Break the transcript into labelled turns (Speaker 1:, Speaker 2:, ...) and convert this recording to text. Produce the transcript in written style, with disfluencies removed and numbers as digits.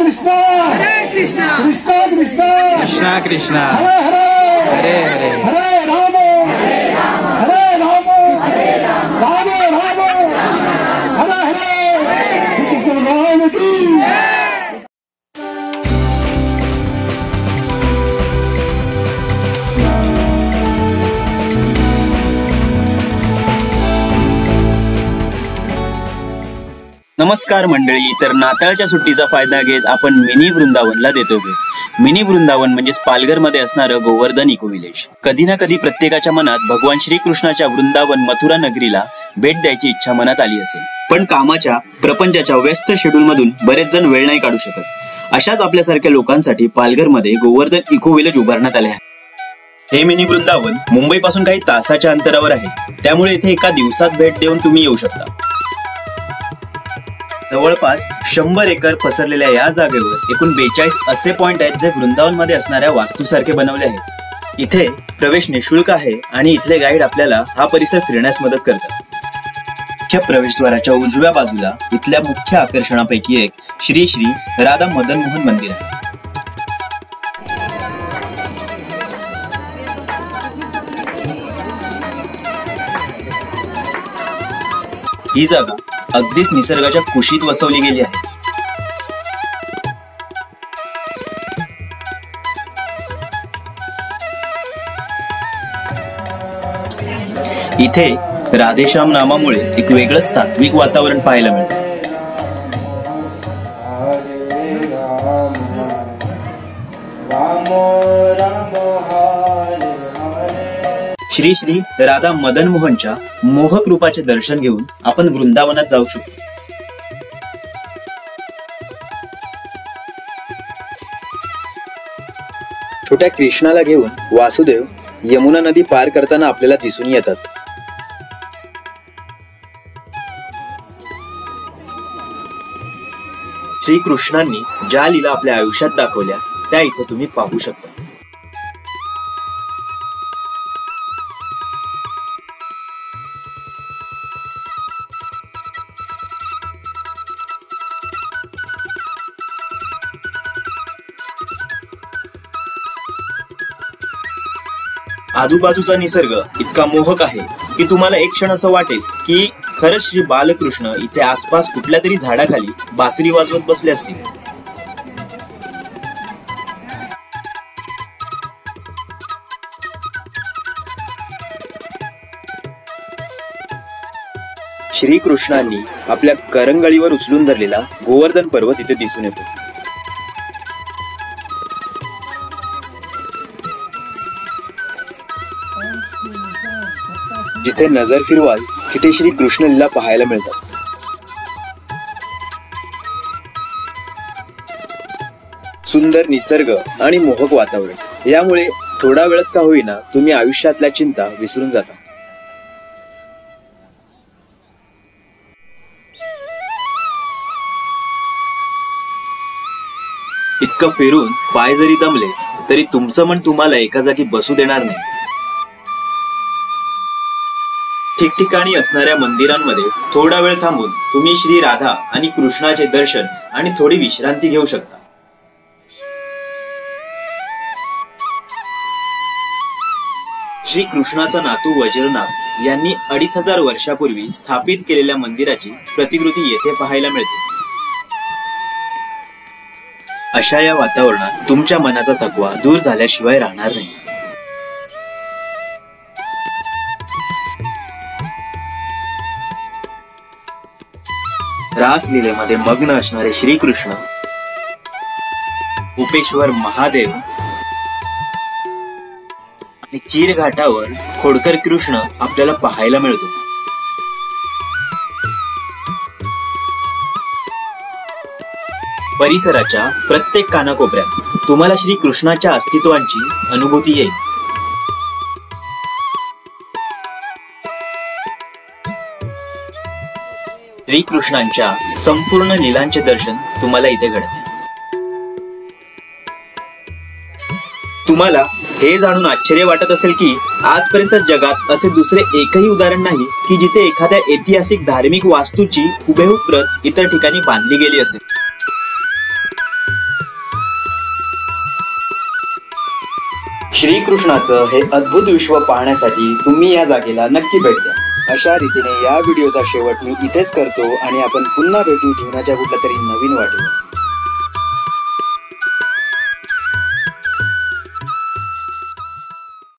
Speaker 1: कृष्ण कृष्ण कृष्ण कृष्ण कृष्ण हरे हरे हरे हरे राम हरे राम राम राम हरे हरे कृष्ण भगवान की।
Speaker 2: नमस्कार मंडळी, तर नाताळच्या सुट्टीचा फायदा घेत आपण मिनी वृंदावनला देतो भेट। मिनी वृंदावन म्हणजेच पालघरमध्ये असणारं गोवर्धन इको विलेज। कधी ना कधी प्रत्येकाच्या मनात भगवान श्रीकृष्णाच्या वृंदावन मथुरा नगरीला भेट द्यायची इच्छा मनात आली असेल, पण कामाच्या प्रपंचाच्या व्यस्त शेड्यूल मधून बरेच जण वेळ नाही काढू शकत। अशाच आपल्यासारख्या लोकांसाठी पालघरमध्ये गोवर्धन इको विलेज उभारण्यात आले आहे। हे मिनी वृंदावन मुंबई पासून काही तासाच्या अंतरावर आहे, त्यामुळे इथे एका दिवसात भेट देऊन तुम्ही येऊ शकता। जवळपास 100 एकर पसरलेल्या या जागेवर एकूण 42 असे पॉइंट आहेत जे वृंदावन मध्ये असणाऱ्या वास्तूसारखे बनवले आहेत। इथे प्रवेश निशुल्क आहे आणि इथले गाईड आपल्याला हा परिसर फिरण्यास मदत करतात। मुख्य प्रवेशद्वाराच्या उजव्या बाजूला इथल्या मुख्य आकर्षणापैकी एक श्री श्री राधा मदन मोहन मंदिर आहे। ही जागा अगदीच निसर्गाच्या कुशीत वसवली गेली आहे। इथे राधेश्याम नामामुळे एक वेगळंच सात्विक वातावरण पाहायला मिळतं। श्री श्री राधा मदन मोहनच्या मोहक रूपाचे दर्शन घेऊन आपण वृंदावनात जाऊ शकतो। छोट्या कृष्णाला घेऊन वासुदेव यमुना नदी पार करताना आपल्याला दिसून येतात। श्री कृष्णांनी ज्या लीला आपल्या आयुष्यात दाखवल्या त्या इथे तुम्ही पाहू शकता। आजूबाजूचा निसर्ग इतका मोहक आहे की तुम्हाला एक क्षण असं वाटेल की खरंच श्री बालकृष्ण इथे आसपास कुठल्या तरी झाडाखाली बासरी वाजवत बसले असतील। श्रीकृष्णांनी आपल्या करंगळीवर उचलून धरलेला गोवर्धन पर्वत इथे दिसून येतो। जिथे नजर फिरवाल तिथे श्री कृष्ण लीला पाहायला मिळतात। सुंदर निसर्ग आणि मोहक वातावरण यामुळे थोडा वेळच का होईना तुम्ही आयुष्यातल्या चिंता विसरून जाता। इतकं फिरून पाय जरी दमले तरी तुमचं मन तुम्हाला एका जागी बसू देणार नाही। ठिकठिकाणी असणाऱ्या मंदिरांमध्ये थोडा वेळ थांबून तुम्ही श्री राधा आणि कृष्णाचे दर्शन आणि थोडी विश्रांती घेऊ शकता। श्री कृष्णाचा नातू वज्रनाभ यांनी 2500 वर्षापूर्वी स्थापित केलेल्या मंदिराची प्रतिकृती येथे पाहायला मिळते। अशा या वातावरणात तुमच्या मनाचा थकवा दूर झाल्याशिवाय राहणार नाही। रासलीलेमध्ये मग्न असणारे श्रीकृष्ण, उपेश्वर महादेव आणि चीर घाटावर खोडकर कृष्ण आपल्याला पाहायला मिळतो। परिसराच्या प्रत्येक कानाकोपऱ्यात तुम्हाला श्री कृष्णाच्या अस्तित्वाची अनुभूती येईल। श्रीकृष्णांच्या संपूर्ण लीलांचे दर्शन तुम्हाला इथे घडते। तुम्हाला हे जाणून आश्चर्य वाटत असेल की आजपर्यंत जगात असे दुसरे एकही उदाहरण नाही की जिथे एखाद्या ऐतिहासिक धार्मिक वास्तूची हुबेहूब प्रत इतर ठिकाणी बांधली गेली असेल। श्रीकृष्णाचं हे अद्भुत विश्व पाहण्यासाठी तुम्ही या जागेला नक्की भेट द्या. अशा रीतीने या व्हिडिओचा शेवट मी इथेच करतो आणि आपण पुन्हा भेटू जीवनाच्या कुठल्या तरी नवीन वाटेवर.